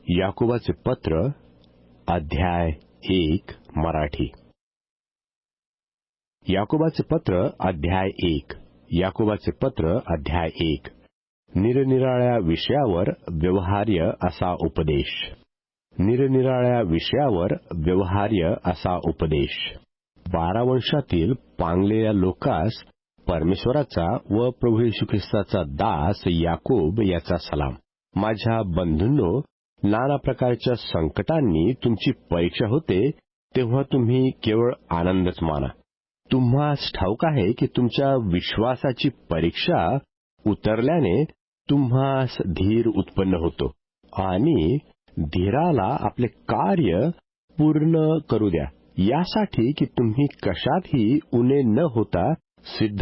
याकोबाचे पत्र अध्याय 1 मराठी. याकोबाचे पत्र अध्याय 1. याकोबाचे पत्र अध्याय 1. निरनिराळ्या विषयावर व्यवहार्य असा उपदेश. निरनिराळ्या विषयावर व्यवहार्य असा उपदेश. 12 वंशातील पांगलेल्या लोकास परमेश्वराचा व प्रभू येशू ख्रिस्ताचा दास याकोब याचा सलाम. माझ्या बंधूंनो, नाना प्रकारच्या संकटांनी तुमची परीक्षा होते, तेव्हा तुम्ही केवळ आनंदच माना. तुम्हास ठाऊक आहे की तुमच्या विश्वासाची परीक्षा उतरल्याने तुम्हास धीर उत्पन्न होतो, आणि धीराला आपले कार्य पूर्ण करू द्या, यासाठी की तुम्ही कशातही उणे न होता सिद्ध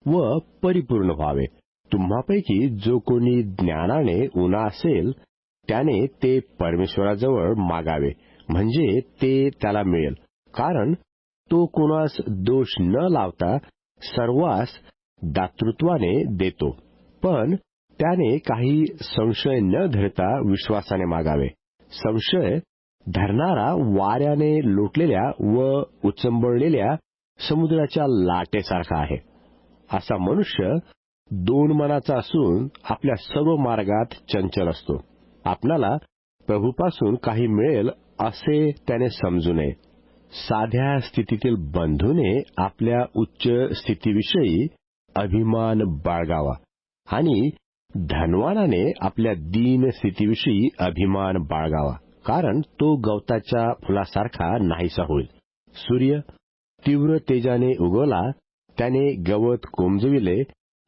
व परिपूर्ण व्हावे. तुम्हापैकी जो कोणी ज्ञानाने उणा असेल त्याने ते परमेश्वराजवळ मागावे, म्हणजे ते त्याला मिळेल. कारण तो कोणास दोष न लावता सर्वांस दातृत्वाने देतो, पण त्याने काही संशय न धरता विश्वासाने मागावे. संशय धरणारा वाऱ्याने लोटलेल्या व उचंबळलेल्या समुद्राच्या लाटेसारखा आहे. असा मनुष्य 2 मनाचा असून आपल्या सर्व मार्गात चंचल असतो. आपणाला प्रभूपासून काही मिळेल असे त्याने समजू नये. साध्या स्थितीतील बंधूने आपल्या उच्च स्थितीविषयी अभिमान बाळगावा, आणि धनवानाने आपल्या दीन स्थितीविषयी अभिमान बाळगावा, कारण तो गवताच्या फुलासारखा नाहीसा होईल. सूर्य तीव्र तेजाने उगवला, त्याने गवत कोमजविले,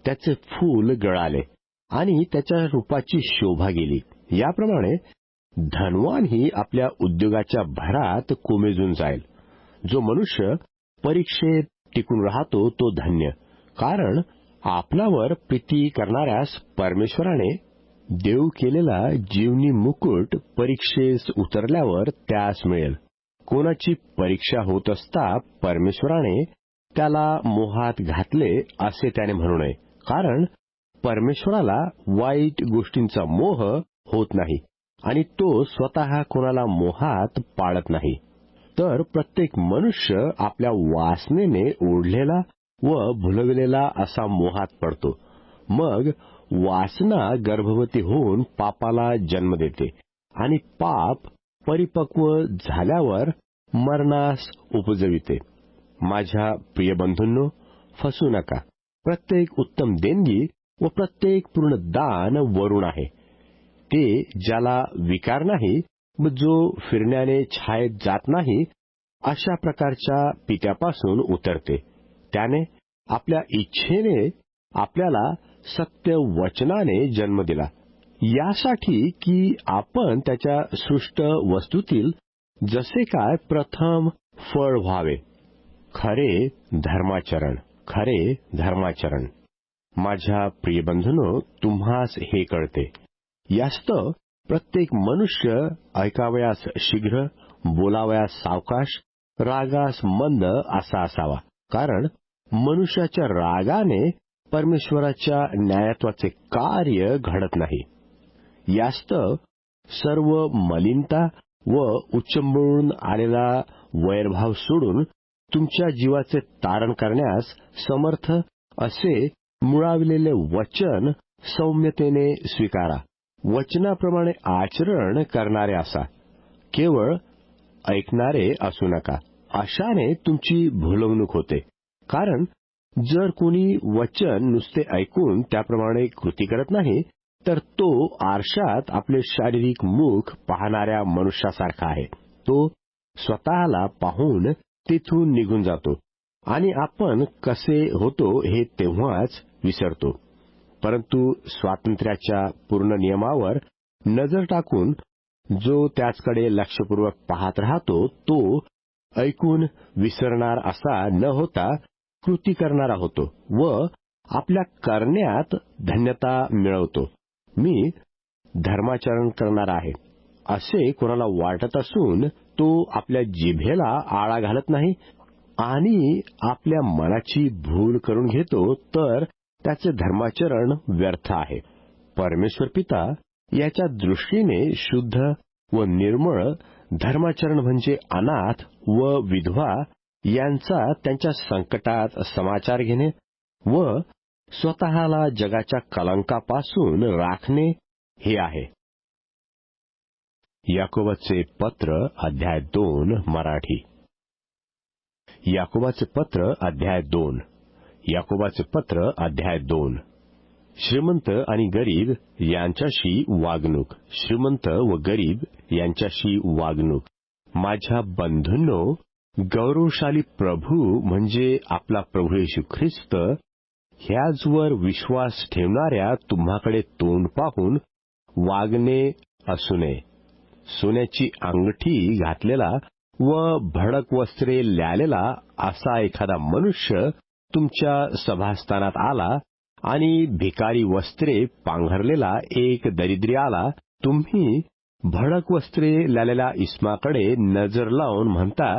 त्याचे फूल गळाले, आणि त्याच्या रूपाची शोभा गेली. याप्रमाणे धनवानही आपल्या उद्योगाच्या भरात कोमेजून जाईल. जो मनुष्य परीक्षेत टिकून राहतो तो धन्य, कारण आपणावर प्रीती करणाऱ्यास परमेश्वराने देऊ केलेला जीवनी मुकुट परीक्षेस उतरल्यावर त्यास मिळेल. कोणाची परीक्षा होत असता परमेश्वराने त्याला मोहात घातले असे त्याने म्हणू नये, कारण परमेश्वराला वाईट गोष्टींचा मोह होत नाही, आणि तो स्वतः कोणाला मोहात पाळत नाही. तर प्रत्येक मनुष्य आपल्या वासनेने ओढलेला व भुलविलेला असा मोहात पडतो. मग वासना गर्भवती होऊन पापाला जन्म देते, आणि पाप परिपक्व झाल्यावर मरणास उपजविते. माझ्या प्रिय बंधूंनो, फसू नका. प्रत्येक उत्तम देणगी व प्रत्येक पूर्ण दान वरून आहे, ते ज्याला विकार नाही व जो फिरण्याने छायेत जात नाही, अशा प्रकारच्या पित्यापासून उतरते. त्याने आपल्या इच्छेने आपल्याला सत्य वचनाने जन्म दिला, यासाठी की आपण त्याच्या सृष्ट वस्तूतील जसे काय प्रथम फळ व्हावे. खरे धर्माचरण, खरे धर्माचरण. माझ्या प्रिय बंधूंनो, तुम्हास हे कळते. यास्तव प्रत्येक मनुष्य ऐकावयास शीघ्र, बोलावयास सावकाश, रागास मंद असा असावा, कारण मनुष्याच्या रागाने परमेश्वराच्या न्यायत्वाचे कार्य घडत नाही. यास्तव सर्व मलिनता व उच्चंबळून आलेला वैरभाव सोडून तुमच्या जीवाचे तारण करण्यास समर्थ असे मुळाविलेले वचन सौम्यतेने स्वीकारा. वचनाप्रमाणे आचरण करणारे असा, केवळ ऐकणारे असू नका. अशाने तुमची भुलवणूक होते. कारण जर कोणी वचन नुसते ऐकून त्याप्रमाणे कृती करत नाही, तर तो आरशात आपले शारीरिक मुख पाहणाऱ्या मनुष्यासारखा आहे. तो स्वतःला पाहून तेथून निघून जातो, आणि आपण कसे होतो हे तेव्हाच विसरतो. परंतु स्वातंत्र्याच्या पूर्ण नियमावर नजर टाकून जो त्याचकडे लक्षपूर्वक पाहत राहतो, तो ऐकून विसरणार असा न होता कृती करणारा होतो व आपल्या करण्यात धन्यता मिळवतो. मी धर्माचरण करणार आहे असे कोणाला वाटत असून तो आपल्या जिभेला आळा घालत नाही आणि आपल्या मनाची भूल करून घेतो, तर त्याचे धर्माचरण व्यर्थ आहे. परमेश्वर पिता याच्या दृष्टीने शुद्ध व निर्मळ धर्माचरण म्हणजे अनाथ व विधवा यांचा त्यांच्या संकटात समाचार घेणे व स्वतःला जगाच्या कलंकापासून राखणे हे आहे. याकोबाचे पत्र अध्याय 2 मराठी. याकोबाचे पत्र अध्याय 2. याकोबाचे पत्र अध्याय 2. श्रीमंत आणि गरीब यांच्याशी वागणूक. श्रीमंत व गरीब यांच्याशी वागणूक. माझ्या बंधूंनो, गौरवशाली प्रभू म्हणजे आपला प्रभू येशू ख्रिस्त ह्याचवर विश्वास ठेवणाऱ्या तुम्हाकडे तोंड पाहून वागणे असू नये. सोन्याची अंगठी घातलेला व भडक वस्त्रे ल्यालेला असा एखादा मनुष्य तुमच्या सभास्थानात आला आणि भिकारी वस्त्रे पांघरलेला एक दरिद्री आला, तुम्ही भडक वस्त्रे ल्यालेल्या इस्माकडे नजर लावून म्हणता,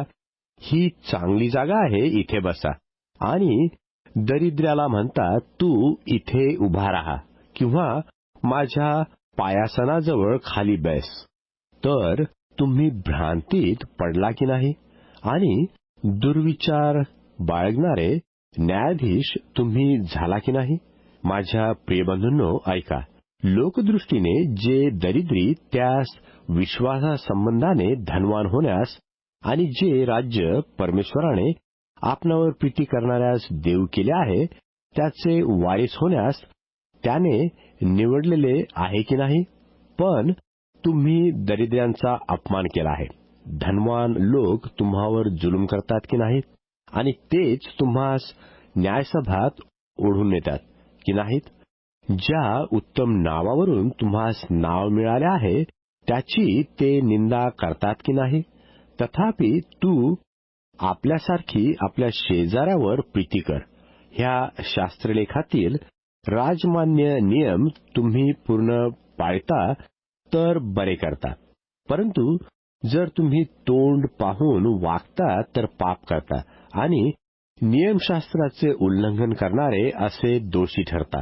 ही चांगली जागा आहे, इथे बसा, आणि दरिद्र्याला म्हणता, तू इथे उभा राहा किंवा माझ्या पायासनाजवळ खाली बैस. तर तुम्ही भ्रांतीत पडला की नाही? आणि दुर्विचार बाळगणारे न्यायाधीश तुम्ही झाला की नाही? माझ्या प्रियबंधूंनो, ऐका. लोकदृष्टीने जे दरिद्री त्यास विश्वासासंबंधाने धनवान होण्यास आणि जे राज्य परमेश्वराने आपणावर प्रीती करणाऱ्यास देऊ केले आहे त्याचे वारीस होण्यास त्याने निवडलेले आहे की नाही? पण तुम्ही दरिद्र्यांचा अपमान केला आहे. धनवान लोक तुम्हावर जुलूम करतात की नाहीत? आणि तेच तुम्हास न्यायसभात ओढून नेतात की नाहीत? ज्या उत्तम नावावरून तुम्हास नाव मिळाले आहे त्याची ते निंदा करतात की नाही? तथापि तू आपल्यासारखी आपल्या शेजाऱ्यावर प्रीती कर. ह्या शास्त्रलेखातील राजमान्य नियम तुम्ही पूर्ण पाळता तर बरे करता. परंतु जर तुम्ही तोंड पाहून वागता तर पाप करता आणि नियमशास्त्राचे उल्लंघन करणारे असे दोषी ठरता.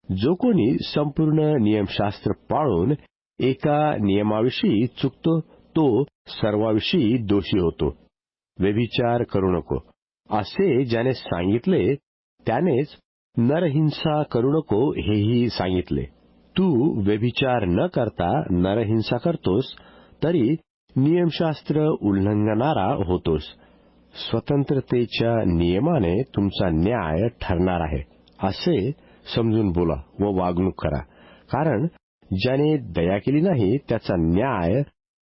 जो कोणी संपूर्ण नियमशास्त्र पाळून एका नियमाविषयी चुकतो तो सर्वाविषयी दोषी होतो. व्यभिचार करू नको असे ज्याने सांगितले त्यानेच नरहिंसा करू नको हेही सांगितले. तू व्यभिचार न करता नरहिंसा करतोस तरी नियमशास्त्र उल्लंघनारा होतोस. स्वतंत्रतेच्या नियमाने तुमचा न्याय ठरणार आहे असे समजून बोला व वागणूक करा. कारण ज्याने दया केली नाही त्याचा न्याय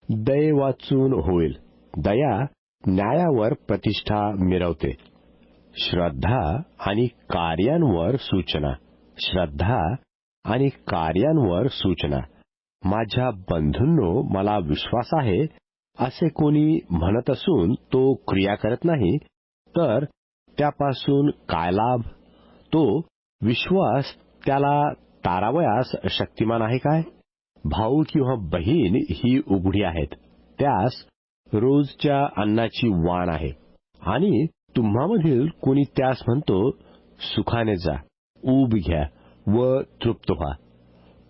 दये वाचून होईल. दया न्यायावर प्रतिष्ठा मिळवते. श्रद्धा आणि कार्यांवर सूचना. श्रद्धा आणि कार्यांवर सूचना. माझ्या बंधूंनो, मला विश्वास आहे असे कोणी म्हणत असून तो क्रिया करत नाही तर त्यापासून काय लाभ? तो विश्वास त्याला तारावयास शक्तिमान आहे काय? भाऊ किंवा बहीण ही उघडी आहेत, त्यास रोजच्या अन्नाची वाण आहे, आणि तुम्हामधील कोणी त्यास म्हणतो, सुखाने जा, ऊब घ्या व तृप्त व्हा,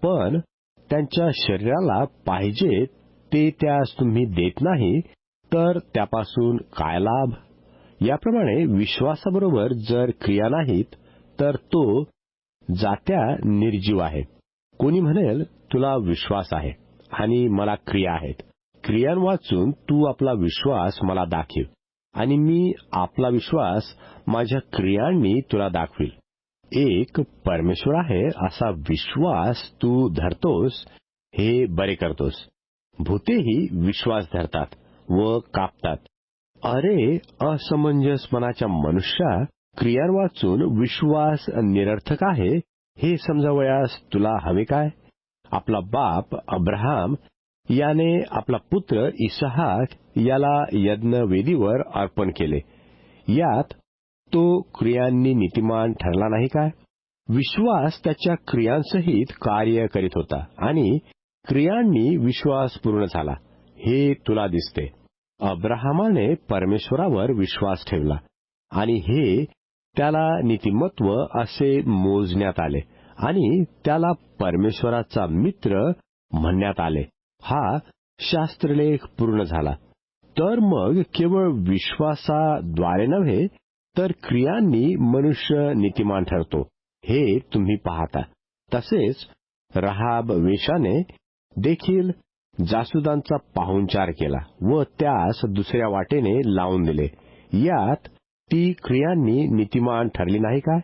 पण त्यांच्या शरीराला पाहिजे ते त्यास तुम्ही देत नाही तर त्यापासून काय लाभ? याप्रमाणे विश्वासाबरोबर जर क्रिया नाहीत तर तो जात्या निर्जीव आहे. कोणी म्हणेल, तुला विश्वास आहे आणि मला क्रिया आहेत. क्रियांवाचून तू आपला विश्वास मला दाखव आणि मी आपला विश्वास माझ्या क्रियांनी तुला दाखवील. एक परमेश्वर आहे असा विश्वास तू धरतोस, हे बरे करतोस. भूतेही विश्वास धरतात व कापतात. अरे असमंजसपणाच्या मनुष्या, क्रियांवाचून विश्वास निरर्थक आहे हे समजावयास तुला हवे काय? आपला बाप अब्राहम याने आपला पुत्र इसहाक याला यज्ञवेदीवर अर्पण केले. यात तो क्रियांनी नीतिमान ठरला नाही काय? विश्वास त्याच्या क्रियांसहित कार्य करीत होता आणि क्रियांनी विश्वास पूर्ण झाला, हे तुला दिसते. अब्राहमाने परमेश्वरावर विश्वास ठेवला आणि हे त्याला नीतिमत्व असे मोजण्यात आले आणि त्याला परमेश्वराचा मित्र म्हणण्यात आले. हा शास्त्रलेख पूर्ण झाला. तर मग केवळ विश्वासाद्वारे नव्हे तर क्रियांनी मनुष्य नीतिमान ठरतो, हे तुम्ही पाहता. तसेच रहाब वेश्याने देखील जासुदांचा पाहुणचार केला व त्यास दुसऱ्या वाटेने लावून दिले. यात ती क्रियांनी नीतिमान ठरली नाही काय?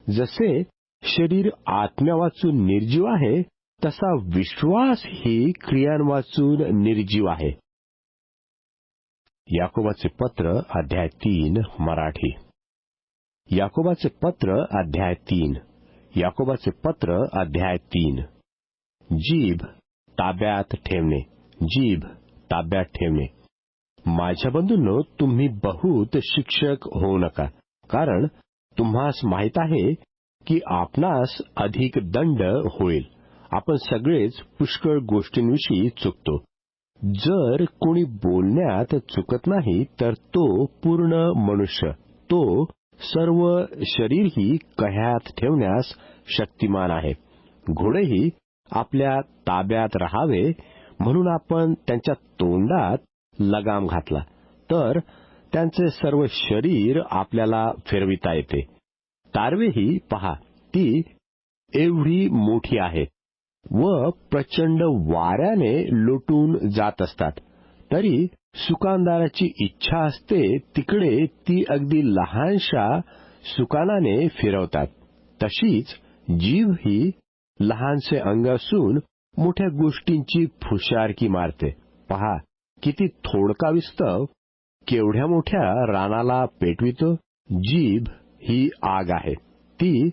जसे शरीर आत्म्या वाचून निर्जीव आहे, तसा विश्वास ही क्रियांवाचून निर्जीव आहे. याकोबाचे पत्र अध्याय 3 मराठी. याकोबाचे पत्र अध्याय 3. याकोबाचे पत्र अध्याय 3. जीभ ताब्यात ठेवणे. जीभ ताब्यात ठेवणे. माझ्या बंधूंनो, तुम्ही बहुत शिक्षक होऊ नका, कारण तुम्हास माहित आहे की आपणास अधिक दंड होईल. आपण सगळेच पुष्कळ गोष्टींविषयी चुकतो. जर कोणी बोलण्यात चुकत नाही तर तो पूर्ण मनुष्य, तो सर्व शरीरही कह्यात ठेवण्यास शक्तिमान आहे. घोडेही आपल्या ताब्यात राहावे म्हणून आपण त्यांच्या तोंडात लगाम घातला, तर त्यांचे सर्व शरीर आपल्याला फिरविता येते. तारवेही पहा, ती एवढी मोठी आहे व प्रचंड वाऱ्याने लोटून जात असतात, तरी सुकानदाराची इच्छा असते तिकडे ती अगदी लहानशा सुकानाने फिरवतात. तशीच जीभ ही लहानसे अंग असून मोठ्या गोष्टींची फुशारकी मारते. पहा, किती थोडका विस्तव केवढ्या मोठ्या रानाला पेटवितो. जीभ ही आग आहे, ती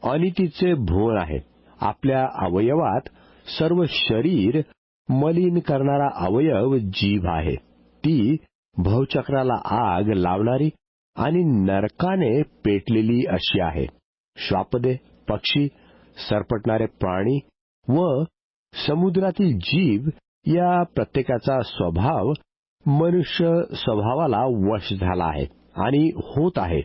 अनितीचे भुवन आहे. आपल्या अवयवात सर्व शरीर मलिन करणारा अवयव जीभ आहे. ती भवचक्राला आग लावणारी आणि नरकाने पेटलेली अशी आहे. श्वापदे, पक्षी, सरपटणारे प्राणी व समुद्रातील जीव या प्रत्येकाचा स्वभाव मनुष्य स्वभावाला वश झाला आहे आणि होत आहे.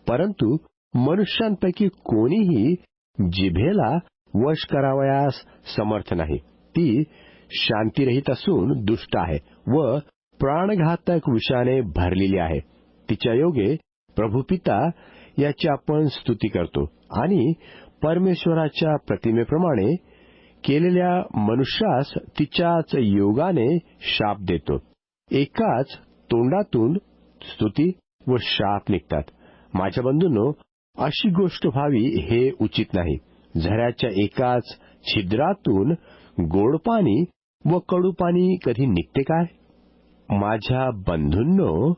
परंतु मनुष्यांपैकी कोणीही जिभेला वश करावयास समर्थ नाही. ती शांतीरहित असून दुष्ट आहे व प्राणघातक विषाने भरलेली आहे. तिच्या योगे प्रभू पिता याची आपण स्तुती करतो आणि परमेश्वराच्या प्रतिमेप्रमाणे केलेल्या मनुष्यास तिच्याच योगाने शाप देतो. एकाच तोंडातून स्तुती व शाप निघतात. माझ्या बंधूंनो, अशी गोष्ट व्हावी हे उचित नाही. झऱ्याच्या एकाच छिद्रातून गोड पाणी व कडू पाणी कधी निघते काय? माझ्या बंधूंनो,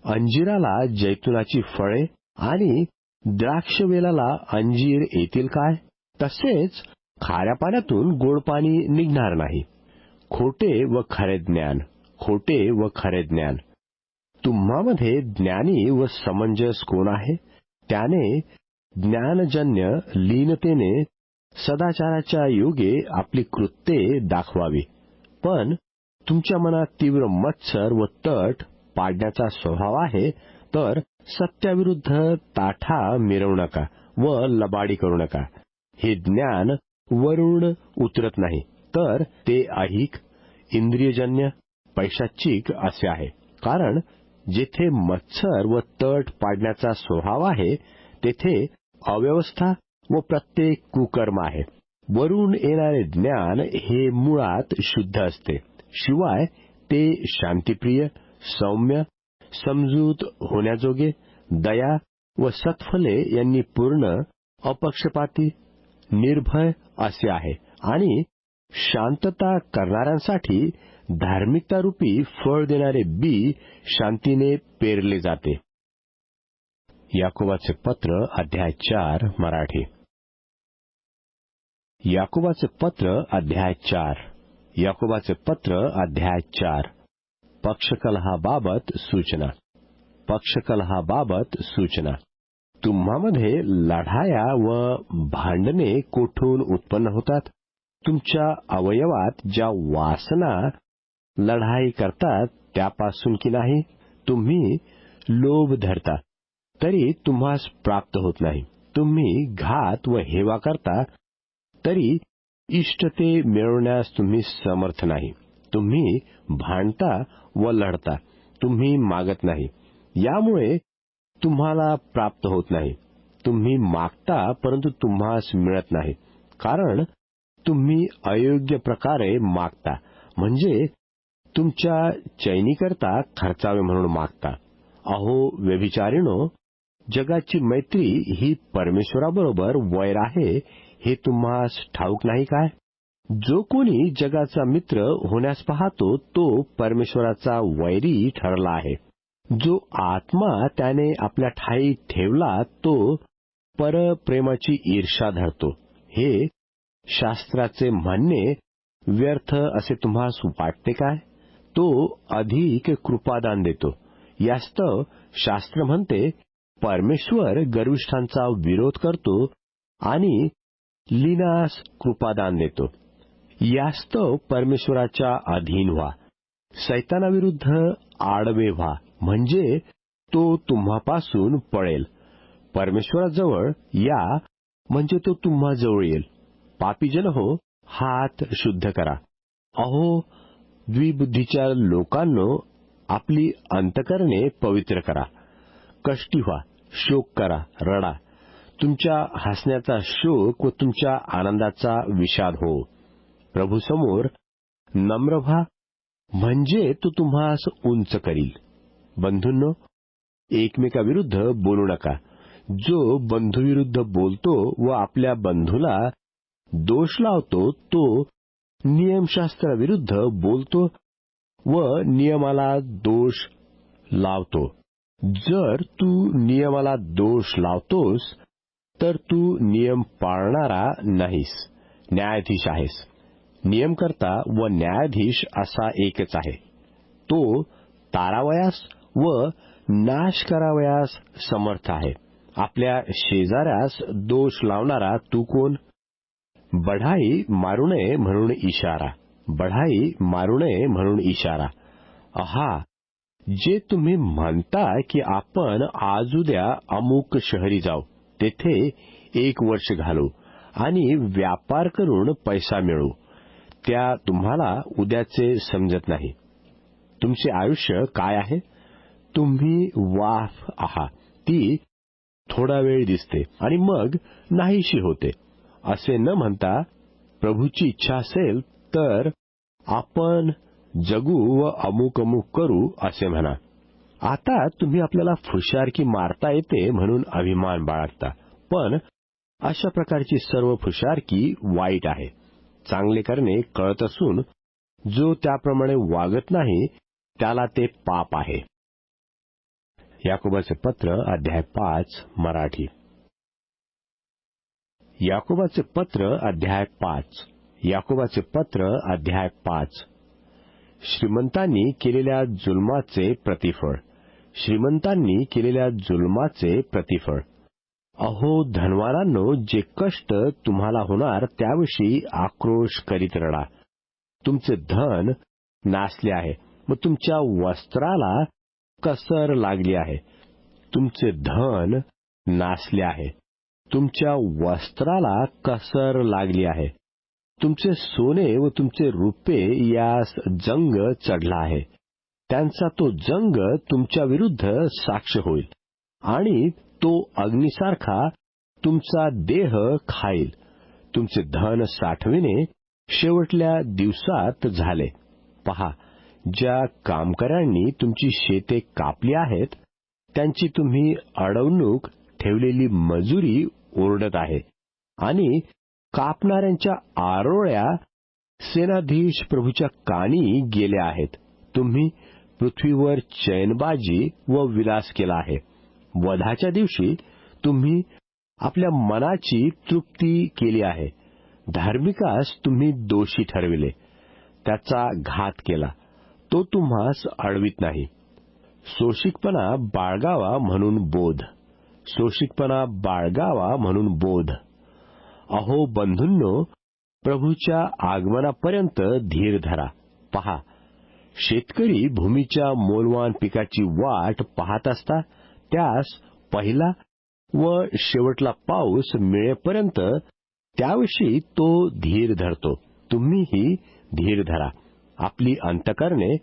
अंजिराला जैतुनाची फळे आणि द्राक्षवेलाला अंजीर येतील काय? तसेच खाऱ्या पाण्यातून गोड पाणी निघणार नाही. खोटे व खरे ज्ञान, खोटे व खरे ज्ञान. तुम्हामध्ये ज्ञानी व समंजस कोण आहे? त्याने ज्ञानजन्य लीनतेने सदाचाराच्या योगे आपली कृत्ये दाखवावी. पण तुमच्या मनात तीव्र मत्सर व तट पाडण्याचा स्वभाव आहे, तर सत्याविरुद्ध ताठा मिरवू नका व लबाडी करू नका. हे ज्ञान वरून उतरत नाही, तर ते ऐहिक, इंद्रियजन्य, पैशाचिक असे आहे. कारण जेथे मत्सर व तट पाडण्याचा स्वभाव आहे, तेथे अव्यवस्था व प्रत्येक कुकर्म आहे. वरून येणारे ज्ञान हे मुळात शुद्ध असते, शिवाय ते शांतिप्रिय, सौम्य, समजूत होण्याजोगे, दया व सत्फले यांनी पूर्ण, अपक्षपाती, निर्भय असे आहे आणि शांतता करणाऱ्यांसाठी धार्मिकता रूपी फळ देणारे बी शांतीने पेरले जाते. याकोबाचे पत्र अध्याय 4 मराठी. याकोबाचे पत्र अध्याय 4. याकोबाचे पत्र अध्याय 4. पक्षकलहाबाबत सूचना. पक्षकलहाबाबत सूचना. तुम्हामध्ये लढाया व भांडणे कोठून उत्पन्न होतात? तुमच्या अवयवात ज्या वासना लढाई करतात त्यापासून की नाही? तुम्ही लोभ धरता तरी तुम्हास प्राप्त होत नाही. तुम्ही घात व हेवा करता तरी इष्टते मिळवण्यास तुम्ही समर्थ नाही. तुम्ही भांडता व लढता. तुम्ही मागत नाही, यामुळे तुम्हाला प्राप्त होत नाही. तुम्ही मागता, परंतु तुम्हास मिळत नाही, कारण तुम्ही अयोग्य प्रकारे मागता, म्हणजे तुमच्या चैनीकरता खर्चावे म्हणून मागता. अहो व्यभिचारिणो, जगाची मैत्री ही परमेश्वराबरोबर वैर आहे, हे तुम्हास ठाऊक नाही काय? जो कोणी जगाचा मित्र होण्यास पाहतो तो परमेश्वराचा वैरी ठरला आहे. जो आत्मा त्याने आपल्या ठाई ठेवला तो परप्रेमाची ईर्ष्या धरतो. हे शास्त्राचे म्हणणे व्यर्थ असे तुम्हास वाटते काय? तो अधिक कृपादान देतो. यास्तव शास्त्र म्हणते, परमेश्वर गर्विष्ठांचा विरोध करतो आणि लीनास कृपादान देतो. यास्तव परमेश्वराच्या अधीन व्हा, सैतानाविरुद्ध आडवे व्हा, म्हणजे तो तुम्हापासून पळेल. परमेश्वराजवळ या, म्हणजे तो तुम्हाजवळ येईल. पापीजन हो, हात शुद्ध करा. अहो द्विबुद्धीच्या लोकांनो, आपली अंतकरणे पवित्र करा. कष्टी व्हा, शोक करा, रडा. तुमच्या हसण्याचा शोक व तुमच्या आनंदाचा विषाद हो. प्रभूसमोर नम्र व्हा, म्हणजे तो तुम्हास उंच करील. बंधूंनो, एकमेकाविरुद्ध बोलू नका. जो बंधूविरुद्ध बोलतो व आपल्या बंधूला दोष लावतो तो नियमशास्त्राविरुद्ध बोलतो व नियमाला दोष लावतो. जर तू नियमाला दोष लावतोस तर तू नियम पाळणारा नाहीस, न्यायाधीश आहेस. नियमकर्ता व न्यायाधीश असा एकच आहे. तो तारावयास व नाश करावयास समर्थ आहे. आपल्या शेजाऱ्यास दोष लावणारा तू कोण? बढाई मारू नये म्हणून इशारा, बढाई मारू नये म्हणून इशारा. आहा, जे तुम्ही म्हणता की आपण आज उद्या अमुक शहरी जाऊ, तेथे 1 वर्ष घालू आणि व्यापार करून पैसा मिळवू, त्या तुम्हाला उद्याचे समजत नाही. तुमचे आयुष्य काय आहे? तुम्ही वाफ आहात, ती थोडा वेळ दिसते आणि मग नाहीशी होते. असे न म्हणता प्रभूची इच्छा असेल तर आपण जगू व अमुक अमुक करू असे म्हणा. आता तुम्ही आपल्याला फुशारकी मारता येते म्हणून अभिमान बाळगता, पण अशा प्रकारची सर्व फुशारकी वाईट आहे. चांगले करणे कळत असून जो त्याप्रमाणे वागत नाही त्याला ते पाप आहे. याकोबाचे पत्र अध्याय 5 मराठी. याकोबाचे पत्र अध्याय 5. याकोबाचे पत्र अध्याय 5. श्रीमंतांनी केलेल्या जुलमाचे प्रतिफळ, श्रीमंतांनी केलेल्या जुलमाचे प्रतिफळ. अहो धनवानांनो, जे कष्ट तुम्हाला होणार त्याविषयी आक्रोश करीत रडा. तुमचे धन नासले आहे व तुमच्या वस्त्राला कसर लागली आहे. तुमचे धन नासले आहे, तुमच्या वस्त्राला कसर लागली आहे. तुमचे सोने व तुमचे रुपे यास जंग चढला आहे. त्यांचा तो जंग तुमच्या विरुद्ध साक्ष होईल आणि तो अग्नीसारखा तुमचा देह खाईल. तुमचे धन साठविणे शेवटल्या दिवसात झाले. पहा, ज्या कामकऱ्यांनी तुमची शेते कापली आहेत त्यांची तुम्ही अडवणूक ठेवलेली मजुरी ओरडत आहे आणि कापणाऱ्यांच्या आरोळ्या सेनाधीश प्रभूच्या कानी गेल्या आहेत. तुम्ही पृथ्वीवर चैनबाजी व विलास केला आहे. वधाच्या दिवशी तुम्ही आपल्या मनाची तृप्ती केली आहे. धार्मिकास तुम्ही दोषी ठरविले, त्याचा घात केला, तो तुम्हास अडवित नाही. सोशिकपणा बाळगावा म्हणून बोध, सोशिकपणा बाळगावा म्हणून बोध. अहो बंधूंनो, प्रभूच्या आगमनापर्यंत धीर धरा. पहा, शेतकरी भूमीच्या मोलवान पिकाची वाट पाहत असता त्यास पहिला व शेवटला पाऊस मिळेपर्यंत त्याविषयी तो धीर धरतो. तुम्हीही धीर धरा. आपली अंतःकरणे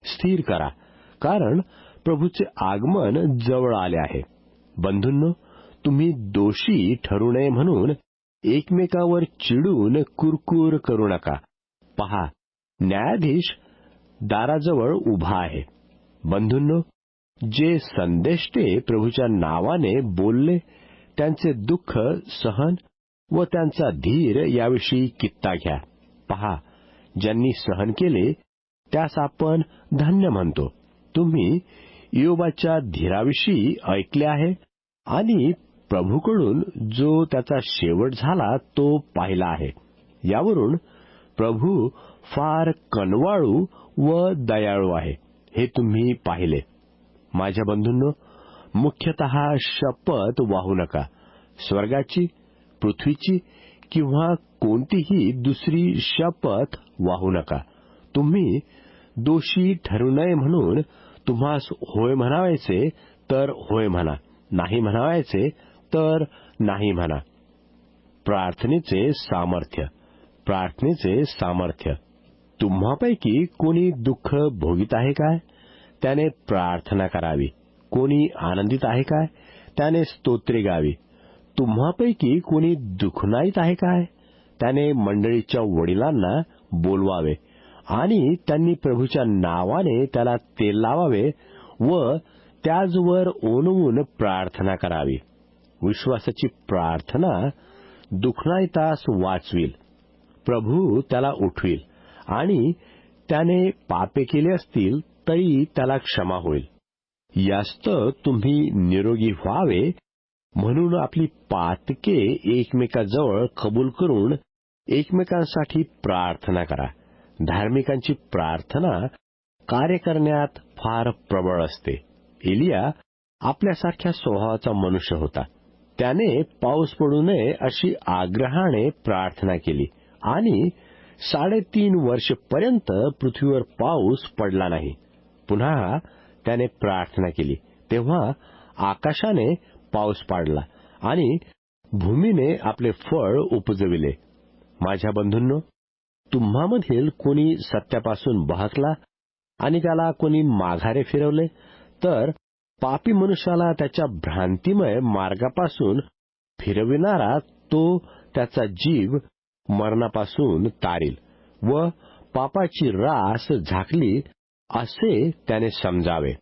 स्थिर करा, कारण प्रभूचे आगमन जवळ आले आहे. बंधूंनो, तुम्ही दोषी ठरू नये म्हणून एकमेकावर चिडून कुरकुर करू नका. पहा, न्यायाधीश दाराजवळ उभा आहे. बंधूंनो, जे संदेष्टे प्रभूच्या नावाने बोलले त्यांचे दुःख सहन व त्यांचा धीर याविषयी कित्ता घ्या. पहा, ज्यांनी सहन केले त्यास आपण धन्य म्हणतो. तुम्ही इयोबाच्या धीराविषयी ऐकले आहे आणि प्रभूकडून जो त्याचा शेवट झाला तो पाहिला आहे. यावरून प्रभू फार कनवाळू व दयाळू आहे, हे तुम्ही पाहिले. माझ्या बंधूंनो, मुख्यतः शपथ वाहू नका, स्वर्गाची, पृथ्वीची किंवा कोणतीही दुसरी शपथ वाहू नका. तुम्ही दोषी ठरू नये म्हणून तुम्हास होय म्हणावायचे तर होय म्हणा, नाही म्हणावायचे तर नाही म्हणा. प्रार्थनेचे सामर्थ्य. प्रार्थनेचे सामर्थ्य. तुम्हापैकी कोणी दुःख भोगीत आहे काय? त्याने प्रार्थना करावी. कोणी आनंदित आहे काय? त्याने स्तोत्रे गावी. तुम्हापैकी कोणी दुखनाईत आहे काय? त्याने मंडळीच्या वडिलांना बोलवावे आणि त्यांनी प्रभूच्या नावाने त्याला तेल लावावे व त्याचवर ओनवून प्रार्थना करावी. विश्वासाची प्रार्थना दुखनाईतास वाचवील. प्रभू त्याला उठवील आणि त्याने पापे केले असतील तरी त्याला क्षमा होईल. यास्त तुम्ही निरोगी व्हावे म्हणून आपली पातके एकमेकाजवळ कबूल करून एकमेकांसाठी प्रार्थना करा. धार्मिकांची प्रार्थना कार्य करण्यात फार प्रबळ असते. एलिया आपल्यासारख्या स्वभावाचा मनुष्य होता. त्याने पाऊस पडू नये अशी आग्रहाने प्रार्थना केली आणि 3.5 वर्षपर्यंत पृथ्वीवर पाऊस पडला नाही. पुन्हा त्याने प्रार्थना केली, तेव्हा आकाशाने पाऊस पाडला आणि भूमीने आपले फळ उपजविले. माझ्या बंधूंनो, तुम्हामधील कोणी सत्यापासून बहकला आणि त्याला कोणी माघारे फिरवले तर पापी मनुष्याला त्याच्या भ्रांतिमय मार्गापासून फिरविणारा तो त्याचा जीव मरणापासून तारील व पापाची रास झाकली असे त्याने समजावे.